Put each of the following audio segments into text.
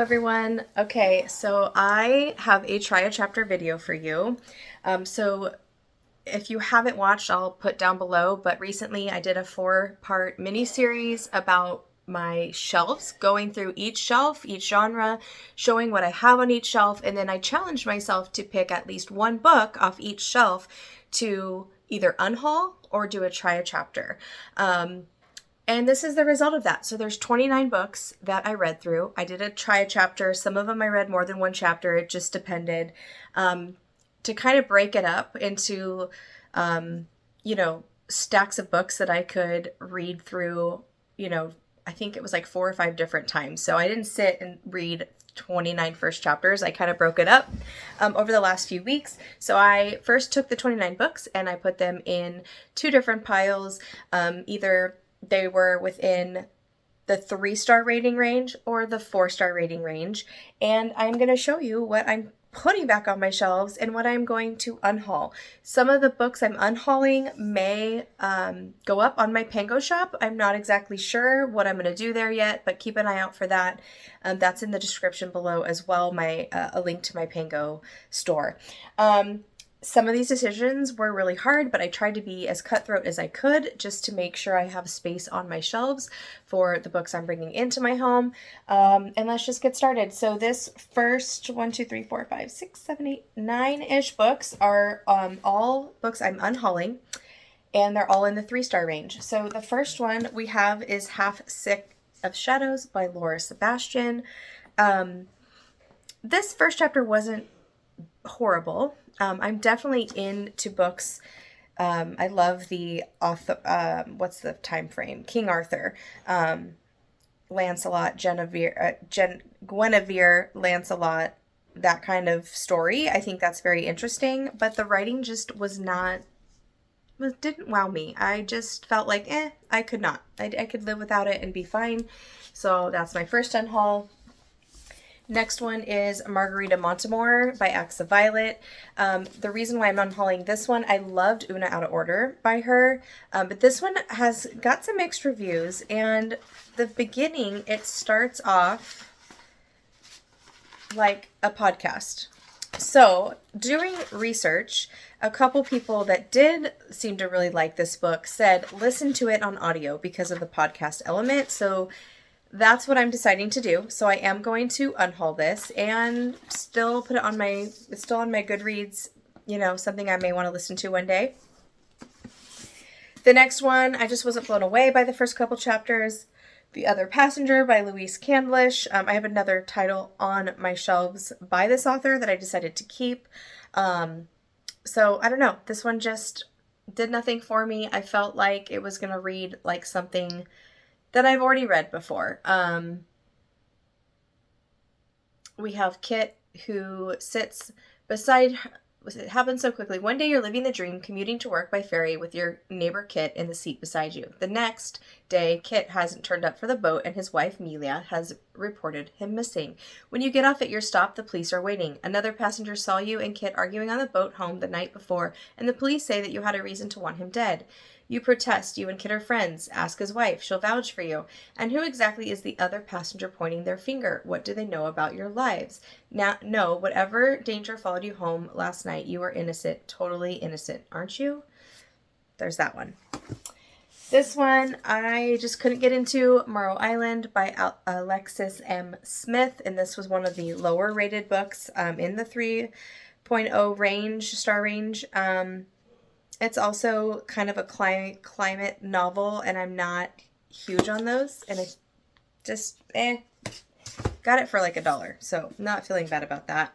everyone. Okay, so I have a try a chapter video for you. So if you haven't watched, I'll put down below, but recently I did a 4-part mini series about my shelves, going through each shelf, each genre, showing what I have on each shelf, and then I challenged myself to pick at least one book off each shelf to either unhaul or do a try a chapter. And this is the result of that. So there's 29 books that I read through. I did a try a chapter. Some of them I read more than one chapter. It just depended. To kind of break it up into, stacks of books that I could read through, I think it was like 4 or 5 different times. So I didn't sit and read 29 first chapters. I kind of broke it up over the last few weeks. So I first took the 29 books and I put them in 2 different piles. Either they were within the 3-star rating range or the 4-star rating range. And I'm going to show you what I'm putting back on my shelves and what I'm going to unhaul. Some of the books I'm unhauling may go up on my Pango shop. I'm not exactly sure what I'm going to do there yet, but keep an eye out for that. That's in the description below as well, a link to my Pango store. Some of these decisions were really hard, but I tried to be as cutthroat as I could just to make sure I have space on my shelves for the books I'm bringing into my home. And let's just get started. So this first 1, 2, 3, 4, 5, 6, 7, 8, 9-ish books are all books I'm unhauling, and they're all in the 3-star range. So the first one we have is Half Sick of Shadows by Laura Sebastian. This first chapter wasn't horrible. I'm definitely into books. I love the author, what's the time frame? King Arthur, Lancelot, Guinevere, Lancelot, that kind of story. I think that's very interesting, but the writing just didn't wow me. I just felt like, I could not. I could live without it and be fine. So that's my first unhaul. Next one is Margarita Montemore by Acts of Violet. The reason why I'm unhauling this one, I loved Una Out of Order by her, but this one has got some mixed reviews, and the beginning, it starts off like a podcast. So doing research, a couple people that did seem to really like this book said, listen to it on audio because of the podcast element. So that's what I'm deciding to do. So I am going to unhaul this and still put it on it's still on my Goodreads, something I may want to listen to one day. The next one, I just wasn't blown away by the first couple chapters. The Other Passenger by Louise Candlish. I have another title on my shelves by this author that I decided to keep. So I don't know. This one just did nothing for me. I felt like it was going to read like something that I've already read before. We have Kit, who sits beside her. It happened so quickly. One day you're living the dream, commuting to work by ferry with your neighbor Kit in the seat beside you. The next day, Kit hasn't turned up for the boat and his wife, Melia, has reported him missing. When you get off at your stop, the police are waiting. Another passenger saw you and Kit arguing on the boat home the night before, and the police say that you had a reason to want him dead. You protest. You and Kit are friends. Ask his wife. She'll vouch for you. And who exactly is the other passenger pointing their finger? What do they know about your lives? Now, no, whatever danger followed you home last night, you are innocent. Totally innocent, aren't you? There's that one. This one, I just couldn't get into. Morrow Island by Alexis M. Smith. And this was one of the lower rated books in the 3.0 star range. It's also kind of a climate novel, and I'm not huge on those, and I just, got it for like $1, so not feeling bad about that.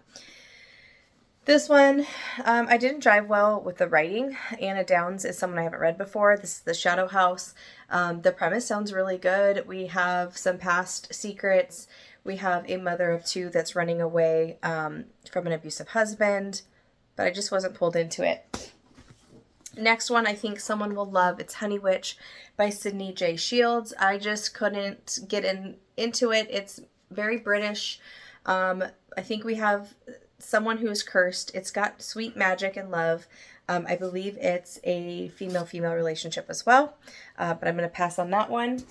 This one, I didn't drive well with the writing. Anna Downs is someone I haven't read before. This is The Shadow House. The premise sounds really good. We have some past secrets. We have a mother of 2 that's running away from an abusive husband, but I just wasn't pulled into it. Next one, I think someone will love. It's Honey Witch by Sydney J. Shields. I just couldn't get into it. It's very British. I think we have someone who's cursed. It's got sweet magic and love. I believe it's a female-female relationship as well, but I'm going to pass on that one.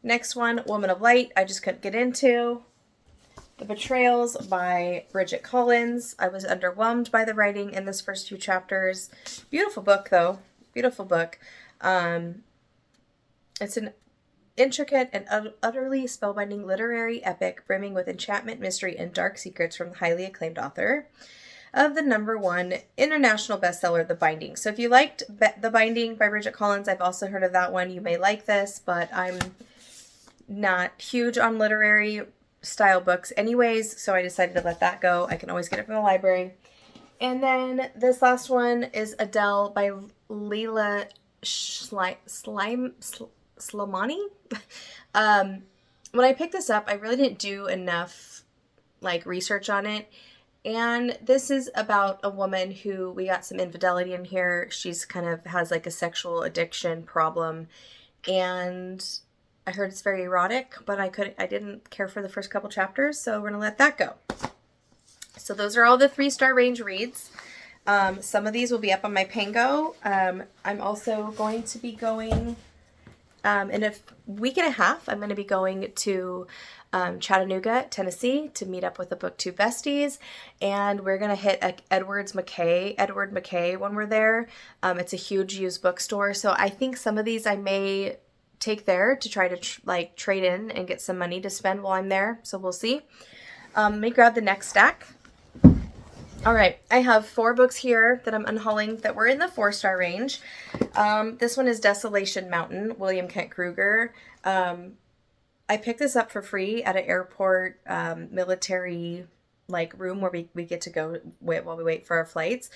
Next one, Woman of Light, I just couldn't get into. The Betrayals by Bridget Collins. I was underwhelmed by the writing in this first few chapters. Beautiful book, though. Beautiful book. It's an intricate and utterly spellbinding literary epic brimming with enchantment, mystery, and dark secrets from the highly acclaimed author of the #1 international bestseller, The Binding. So if you liked The Binding by Bridget Collins, I've also heard of that one. You may like this, but I'm not huge on literary style books anyways, so I decided to let that go. I can always get it from the library. And then this last one is Adele by Leila Slimani. When I picked this up, I really didn't do enough research on it. And this is about a woman who, we got some infidelity in here. She's kind of has a sexual addiction problem. And I heard it's very erotic, but I didn't care for the first couple chapters, so we're going to let that go. So those are all the 3-star range reads. Some of these will be up on my Pango. I'm also going to be going, in a week and a half, I'm going to be going to Chattanooga, Tennessee to meet up with the BookTube besties, and we're going to hit Edward McKay when we're there. It's a huge used bookstore, so I think some of these I may take there to try to trade in and get some money to spend while I'm there, so we'll see. Let me grab the next stack. All right, I have 4 books here that I'm unhauling that were in the 4-star range. This one is Desolation Mountain, William Kent Kruger. I picked this up for free at an airport military room where we get to go while we wait for our flights.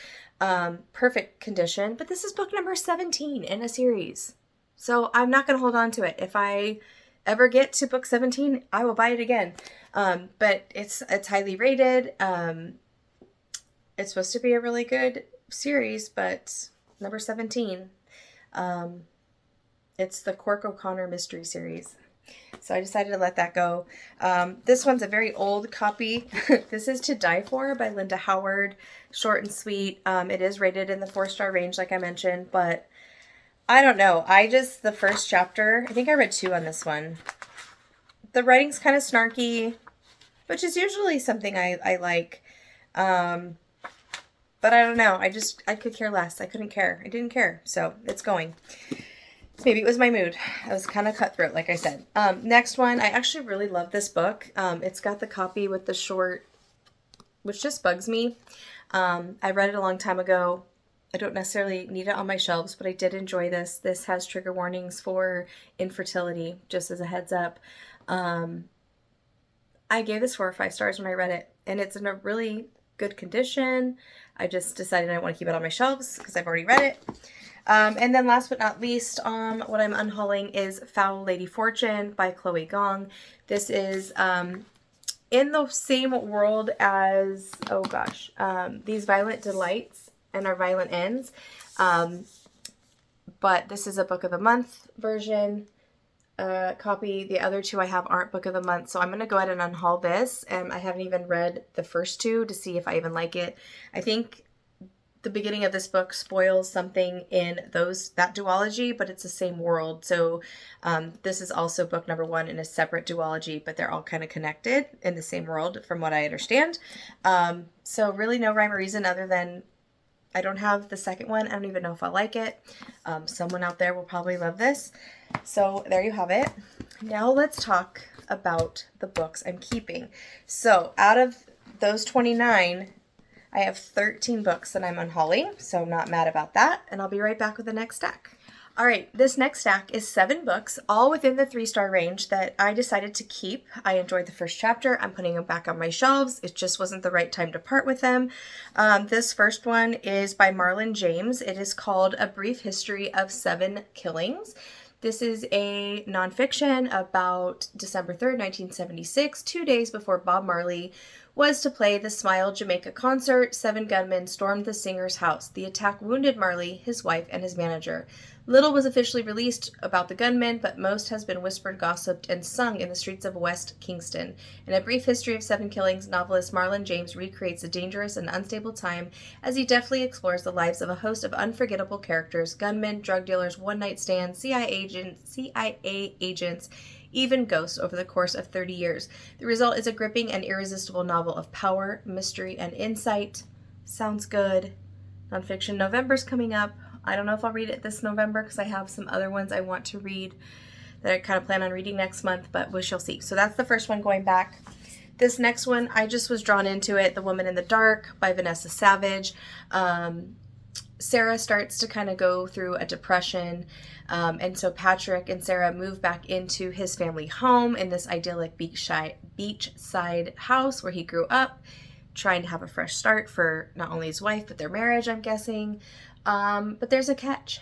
Perfect condition, but this is book number 17 in a series. So I'm not going to hold on to it. If I ever get to book 17, I will buy it again. But it's highly rated. It's supposed to be a really good series, but number 17, it's the Cork O'Connor mystery series. So I decided to let that go. This one's a very old copy. This is To Die For by Linda Howard. Short and sweet. It is rated in the 4-star range, like I mentioned, but I don't know. The first chapter, I think I read 2 on this one. The writing's kind of snarky, which is usually something I like. But I don't know. I could care less. I couldn't care. I didn't care. So it's going. Maybe it was my mood. I was kind of cutthroat, like I said. Next one. I actually really love this book. It's got the copy with the short, which just bugs me. I read it a long time ago. I don't necessarily need it on my shelves, but I did enjoy this. This has trigger warnings for infertility, just as a heads up. I gave this 4 or 5 stars when I read it, and it's in a really good condition. I just decided I want to keep it on my shelves because I've already read it. And then last but not least, what I'm unhauling is Foul Lady Fortune by Chloe Gong. This is in the same world as, These Violent Delights and Our Violent Ends. But this is a Book of the Month version copy. The other 2 I have aren't Book of the Month, so I'm going to go ahead and unhaul this. I haven't even read the first 2 to see if I even like it. I think the beginning of this book spoils something in that duology, but it's the same world. So this is also book number 1 in a separate duology, but they're all kind of connected in the same world from what I understand. So really no rhyme or reason other than I don't have the second one. I don't even know if I'll like it. Someone out there will probably love this. So there you have it. Now let's talk about the books I'm keeping. So out of those 29, I have 13 books that I'm unhauling, so I'm not mad about that. And I'll be right back with the next stack. All right, this next stack is 7 books, all within the 3-star range that I decided to keep. I enjoyed the first chapter. I'm putting them back on my shelves. It just wasn't the right time to part with them. This first one is by Marlon James. It is called A Brief History of 7 Killings. This is a nonfiction about December 3rd, 1976, 2 days before Bob Marley was to play the Smile Jamaica concert. 7 gunmen stormed the singer's house. The attack wounded Marley, his wife, and his manager. Little was officially released about the gunmen, but most has been whispered, gossiped, and sung in the streets of West Kingston. In A Brief History of 7 Killings, novelist Marlon James recreates a dangerous and unstable time as he deftly explores the lives of a host of unforgettable characters: gunmen, drug dealers, one-night stands, CIA agents, even ghosts over the course of 30 years. The result is a gripping and irresistible novel of power, mystery, and insight. Sounds good. Nonfiction November's coming up. I don't know if I'll read it this November because I have some other ones I want to read that I kind of plan on reading next month, but we shall see. So that's the first one going back. This next one, I just was drawn into it, The Woman in the Dark by Vanessa Savage. Sarah starts to kind of go through a depression, and so Patrick and Sarah move back into his family home in this idyllic beachside house where he grew up, trying to have a fresh start for not only his wife, but their marriage, I'm guessing. But there's a catch.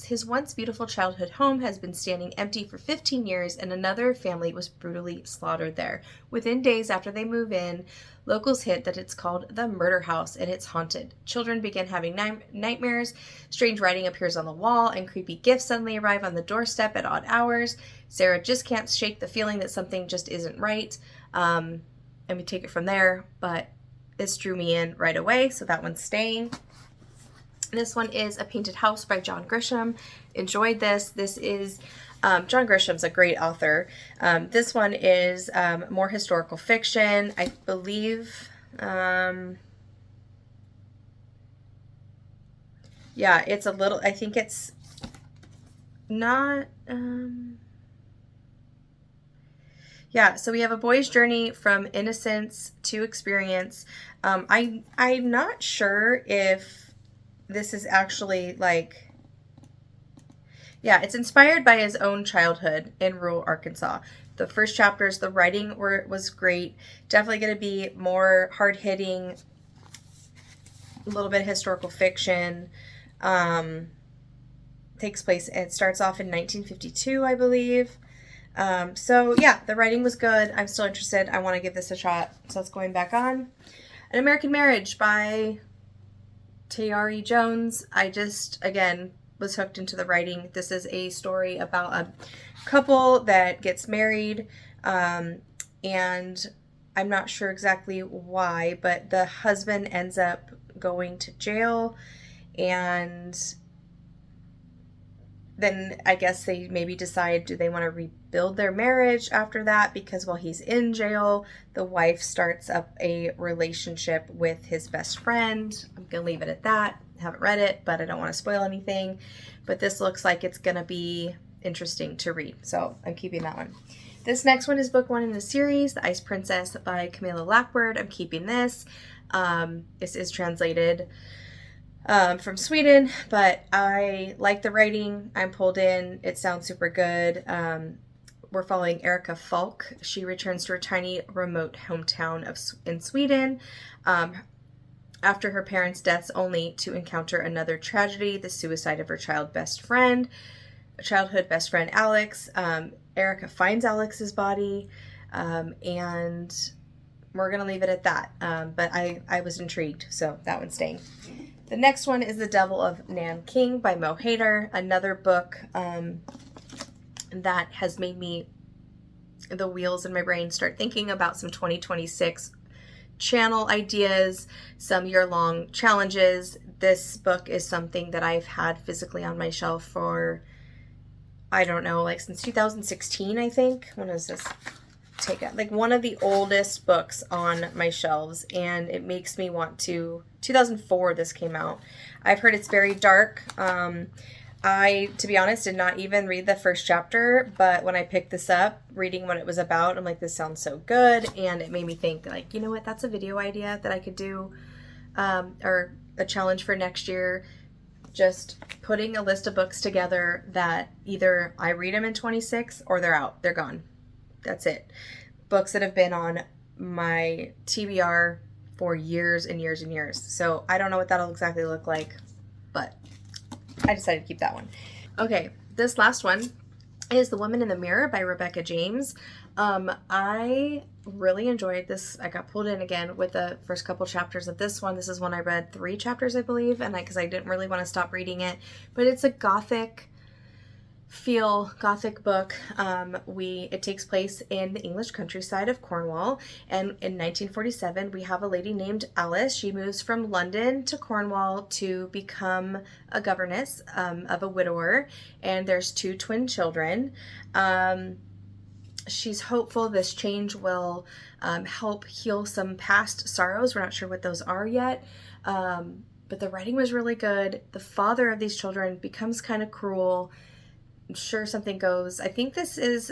His once beautiful childhood home has been standing empty for 15 years, and another family was brutally slaughtered there. Within days after they move in, locals hint that it's called the murder house and it's haunted. Children begin having nightmares, strange writing appears on the wall, and creepy gifts suddenly arrive on the doorstep at odd hours. Sarah just can't shake the feeling that something just isn't right. And we take it from there, but this drew me in right away, so that one's staying. This one is A Painted House by John Grisham. Enjoyed this. This is, John Grisham's a great author. This one is more historical fiction. I believe, yeah, it's a little, I think it's not, yeah, so we have a boy's journey from innocence to experience. I'm not sure if this is actually like, yeah, it's inspired by his own childhood in rural Arkansas. The first chapters, the writing was great. Definitely going to be more hard-hitting, a little bit of historical fiction. Takes place, it starts off in 1952, I believe. So yeah, the writing was good. I'm still interested. I want to give this a shot. So it's going back on. An American Marriage by Tayari Jones. I just, again, was hooked into the writing. This is a story about a couple that gets married, and I'm not sure exactly why, but the husband ends up going to jail, and then I guess they maybe decide, do they want to rebuild their marriage after that? Because while he's in jail, the wife starts up a relationship with his best friend. I'm going to leave it at that. I haven't read it, but I don't want to spoil anything. But this looks like it's going to be interesting to read. So I'm keeping that one. This next one is book one in the series, The Ice Princess by Camilla Lackberg. I'm keeping this. This is translated from Sweden, but I like the writing. I'm pulled in. It sounds super good. We're following Erica Falk. She returns to her tiny remote hometown in Sweden after her parents' deaths, only to encounter another tragedy, the suicide of her childhood best friend Alex. Erica finds Alex's body, and we're going to leave it at that. But I was intrigued, so that one's staying. The next one is The Devil of Nanking by Mo Hader, another book that has made me, the wheels in my brain start thinking about some 2026 channel ideas, some year-long challenges. This book is something that I've had physically on my shelf for, I don't know, like since 2016, I think. When is this? Take it, like one of the oldest books on my shelves, and it makes me want to. 2004 this came out. I've heard it's very dark. I, to be honest, did not even read the first chapter, but when I picked this up, reading what it was about, I'm like, this sounds so good, and it made me think, like, you know what, that's a video idea that I could do, or a challenge for next year. Just putting a list of books together that either I read them in 26 or they're out, they're gone. That's it. Books that have been on my TBR for years and years and years. So I don't know what that'll exactly look like, but I decided to keep that one. Okay, this last one is The Woman in the Mirror by Rebecca James. I really enjoyed this. I got pulled in again with the first couple chapters of this one. This is one I read 3 chapters, I believe, and because I didn't really want to stop reading it. But it's a gothic book. It takes place in the English countryside of Cornwall, and in 1947 we have a lady named Alice. She moves from London to Cornwall to become a governess of a widower, and there's 2 twin children. she's hopeful this change will help heal some past sorrows. We're not sure what those are yet. But the writing was really good. The father of these children becomes kind of cruel. I'm sure something goes. I think this is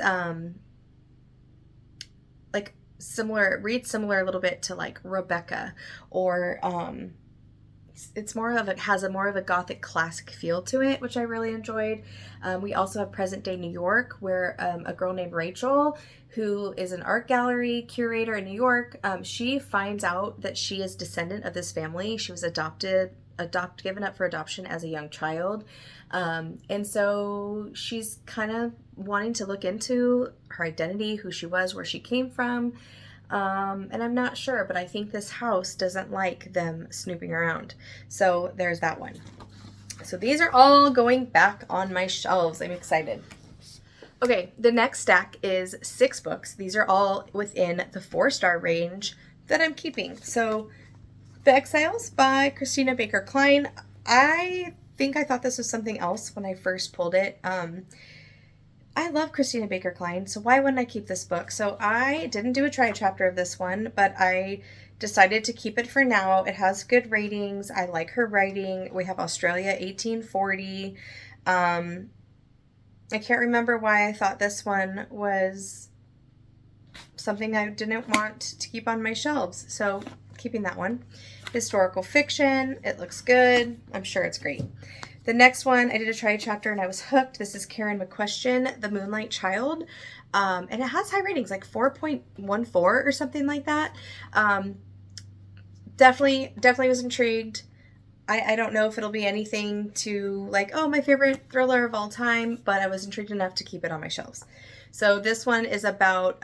like similar, reads similar a little bit to like Rebecca, or it's more of has a more of a gothic classic feel to it, which I really enjoyed. We also have present day New York, where a girl named Rachel, who is an art gallery curator in New York, she finds out that she is descendant of this family. She was given up for adoption as a young child. And so she's kind of wanting to look into her identity, who she was, where she came from. And I'm not sure, but I think this house doesn't like them snooping around. So there's that one. So these are all going back on my shelves. I'm excited. Okay, the next stack is 6 books. These are all within the 4-star range that I'm keeping. So The Exiles by Christina Baker Klein. I think I thought this was something else when I first pulled it. I love Christina Baker Klein, so why wouldn't I keep this book? So I didn't do a try chapter of this one, but I decided to keep it for now. It has good ratings. I like her writing. We have Australia 1840. I can't remember why I thought this one was something I didn't want to keep on my shelves. So keeping that one. Historical fiction. It looks good. I'm sure it's great. The next one, I did a try chapter and I was hooked. This is Karen McQuestion, The Moonlight Child. And it has high ratings, like 4.14 or something like that. Definitely was intrigued. I don't know if it'll be anything to like, oh, my favorite thriller of all time, but I was intrigued enough to keep it on my shelves. So this one is about,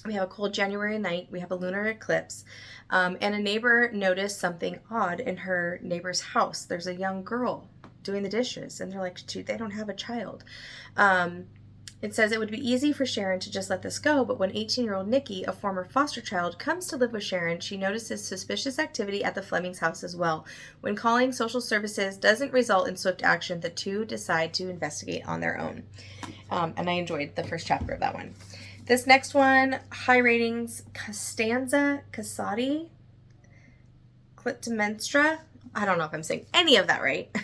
we have a cold January night, we have a lunar eclipse, and a neighbor noticed something odd in her neighbor's house. There's a young girl doing the dishes, and they're like, they don't have a child. It says it would be easy for Sharon to just let this go, but when 18-year-old Nikki, a former foster child, comes to live with Sharon, she notices suspicious activity at the Flemings' house as well. When calling social services doesn't result in swift action, the two decide to investigate on their own. And I enjoyed the first chapter of that one. This next one, high ratings, Costanza Casati, Clytemnestra. I don't know if I'm saying any of that right.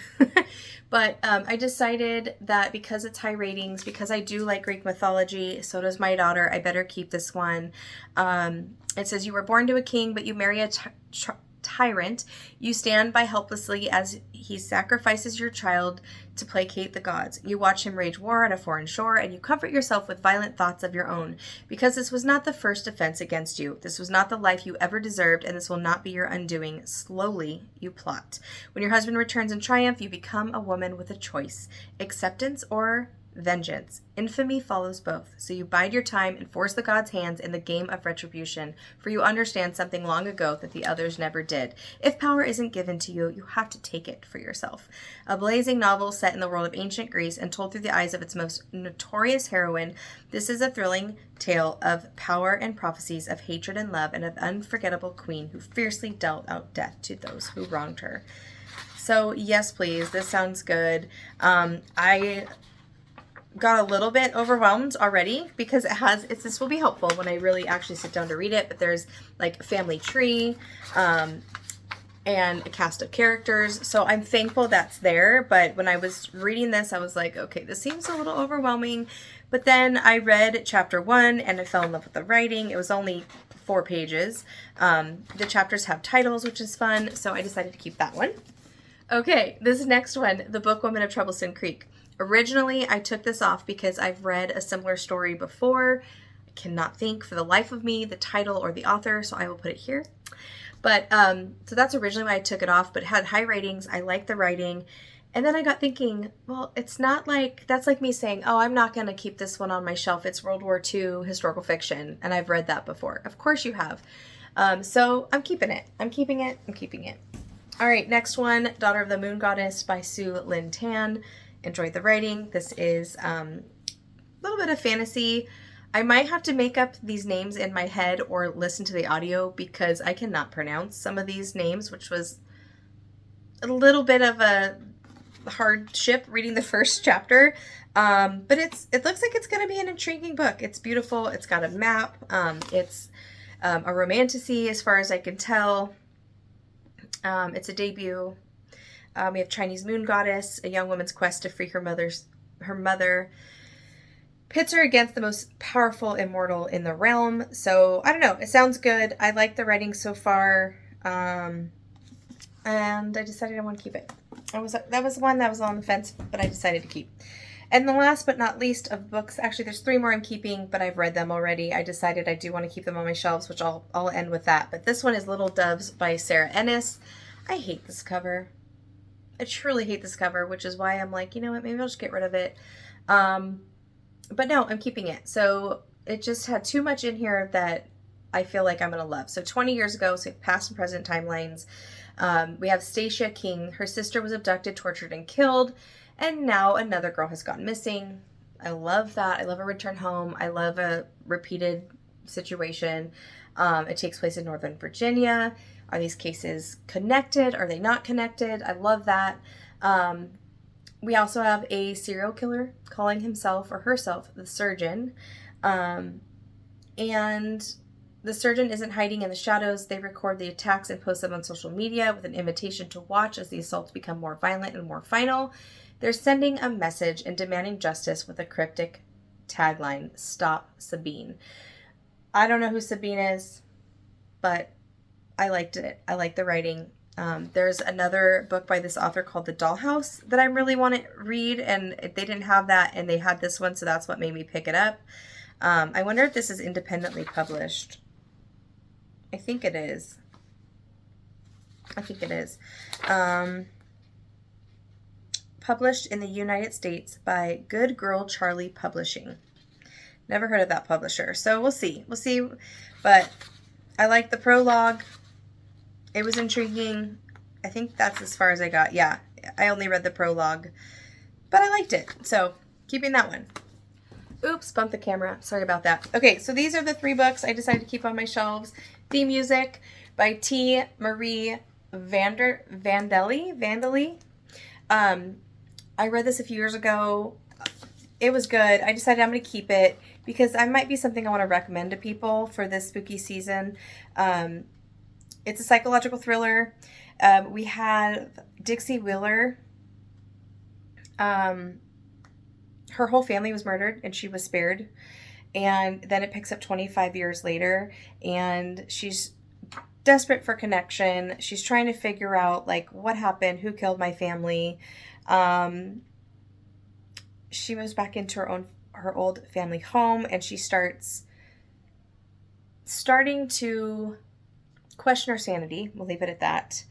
But I decided that because it's high ratings, because I do like Greek mythology, so does my daughter, I better keep this one. It says, you were born to a king, but you marry a tyrant. You stand by helplessly as he sacrifices your child to placate the gods. You watch him wage war on a foreign shore, and you comfort yourself with violent thoughts of your own, because this was not the first offense against you. This was not the life you ever deserved, and this will not be your undoing. Slowly you plot. When your husband returns in triumph, you become a woman with a choice: acceptance or vengeance. Infamy follows both. So you bide your time and force the gods' hands in the game of retribution, for you understand something long ago that the others never did. If power isn't given to you, you have to take it for yourself. A blazing novel set in the world of ancient Greece and told through the eyes of its most notorious heroine, this is a thrilling tale of power and prophecies, of hatred and love, and of unforgettable queen who fiercely dealt out death to those who wronged her. So yes, please. This sounds good. I got a little bit overwhelmed already because this will be helpful when I really actually sit down to read it, but there's like a family tree and a cast of characters, so I'm thankful that's there. But when I was reading this, I was like, okay, this seems a little overwhelming. But then I read chapter 1 and I fell in love with the writing. It was only 4 pages. The chapters have titles, which is fun, so I decided to keep that one. Okay, this next one, The Bookwoman of Troublesome Creek. Originally, I took this off because I've read a similar story before. I cannot think for the life of me the title or the author, so I will put it here. But, so that's originally why I took it off, but it had high ratings. I like the writing. And then I got thinking, well, it's not like, that's like me saying, oh, I'm not going to keep this one on my shelf. It's World War II historical fiction, and I've read that before. Of course you have. So I'm keeping it. I'm keeping it. All right, next one, Daughter of the Moon Goddess by Sue Lynn Tan. Enjoyed the writing. This is a little bit of fantasy. I might have to make up these names in my head or listen to the audio because I cannot pronounce some of these names, which was a little bit of a hardship reading the first chapter. But it looks like it's going to be an intriguing book. It's beautiful. It's got a map. It's a romantasy as far as I can tell. It's a debut. We have Chinese moon goddess, a young woman's quest to free her mother pits her against the most powerful immortal in the realm. So I don't know. It sounds good. I like the writing so far. And I decided I want to keep it. That was one that was on the fence, but I decided to keep. And the last but not least of books, actually there's 3 more I'm keeping, but I've read them already. I decided I do want to keep them on my shelves, which I'll end with that. But this one is Little Doves by Sarah Ennis. I hate this cover. I truly hate this cover, which is why I'm like, you know what, maybe I'll just get rid of it. But no, I'm keeping it. So it just had too much in here that I feel like I'm going to love. So 20 years ago, so past and present timelines, we have Stacia King. Her sister was abducted, tortured, and killed. And now another girl has gone missing. I love that. I love a return home. I love a repeated situation. It takes place in Northern Virginia. Are these cases connected? Are they not connected? I love that. We also have a serial killer calling himself or herself the surgeon. And the surgeon isn't hiding in the shadows. They record the attacks and post them on social media with an invitation to watch as the assaults become more violent and more final. They're sending a message and demanding justice with a cryptic tagline, "Stop Sabine." I don't know who Sabine is, but I liked it. I like the writing. There's another book by this author called The Dollhouse that I really want to read, and they didn't have that, and they had this one, so that's what made me pick it up. I wonder if this is independently published. I think it is. Published in the United States by Good Girl Charlie Publishing. Never heard of that publisher, so we'll see. But I like the prologue. It was intriguing. I think that's as far as I got. Yeah, I only read the prologue, but I liked it. So keeping that one. Oops, bumped the camera. Sorry about that. Okay, so these are the 3 books I decided to keep on my shelves. Theme Music by T. Marie Vandely. I read this a few years ago. It was good. I decided I'm going to keep it because it might be something I want to recommend to people for this spooky season. It's a psychological thriller. We have Dixie Wheeler. Her whole family was murdered and she was spared. And then it picks up 25 years later and she's desperate for connection. She's trying to figure out like what happened, who killed my family. She moves back into her old family home and she starting to question her sanity. We'll leave it at that.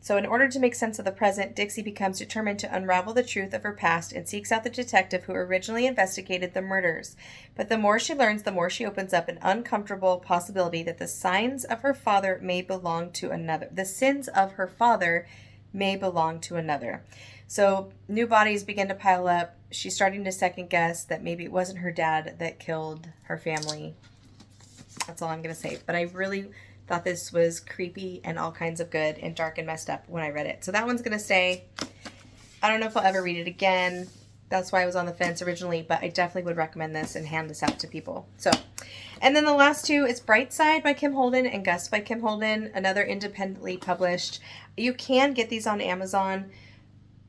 So in order to make sense of the present, Dixie becomes determined to unravel the truth of her past and seeks out the detective who originally investigated the murders. But the more she learns, the more she opens up an uncomfortable possibility that the sins of her father may belong to another. So new bodies begin to pile up. She's starting to second guess that maybe it wasn't her dad that killed her family. That's all I'm going to say. But I really thought this was creepy and all kinds of good and dark and messed up when I read it. So that one's going to stay. I don't know if I'll ever read it again. That's why I was on the fence originally, but I definitely would recommend this and hand this out to people. So, and then the last 2 is Brightside by Kim Holden and Gus by Kim Holden, another independently published. You can get these on Amazon.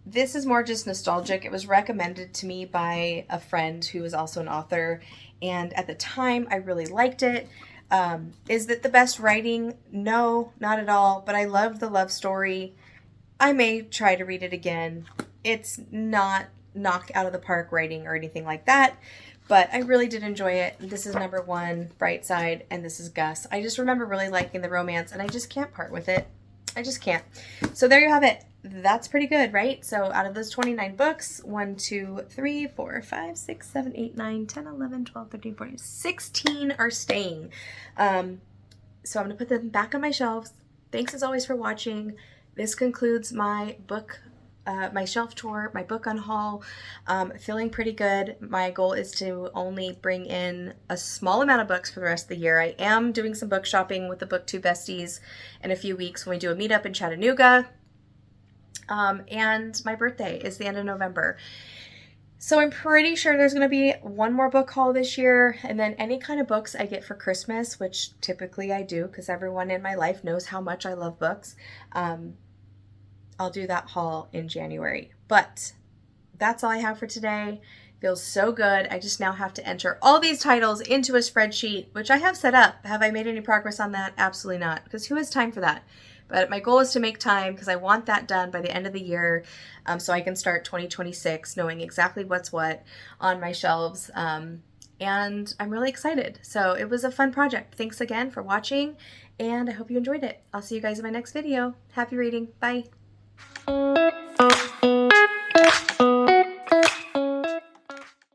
This is more just nostalgic. It was recommended to me by a friend who is also an author, and at the time I really liked it. Is it the best writing? No, not at all, but I loved the love story. I may try to read it again. It's not knock out of the park writing or anything like that, but I really did enjoy it. This is number 1, Brightside, and this is Gus. I just remember really liking the romance, and I just can't part with it. I just can't. So there you have it. That's pretty good, right? So out of those 29 books, 1, 2, 3, 4, 5, 6, 7, 8, 9, 10, 11, 12, 13, 14, 16 are staying. So I'm going to put them back on my shelves. Thanks as always for watching. This concludes my book, my shelf tour, my book unhaul. Feeling pretty good. My goal is to only bring in a small amount of books for the rest of the year. I am doing some book shopping with the BookTube besties in a few weeks when we do a meetup in Chattanooga. And my birthday is the end of November. So I'm pretty sure there's going to be one more book haul this year, and then any kind of books I get for Christmas, which typically I do because everyone in my life knows how much I love books. I'll do that haul in January. But that's all I have for today. Feels so good. I just now have to enter all these titles into a spreadsheet, which I have set up. Have I made any progress on that? Absolutely not, because who has time for that? But my goal is to make time because I want that done by the end of the year, so I can start 2026 knowing exactly what's what on my shelves. And I'm really excited. So it was a fun project. Thanks again for watching, and I hope you enjoyed it. I'll see you guys in my next video. Happy reading. Bye.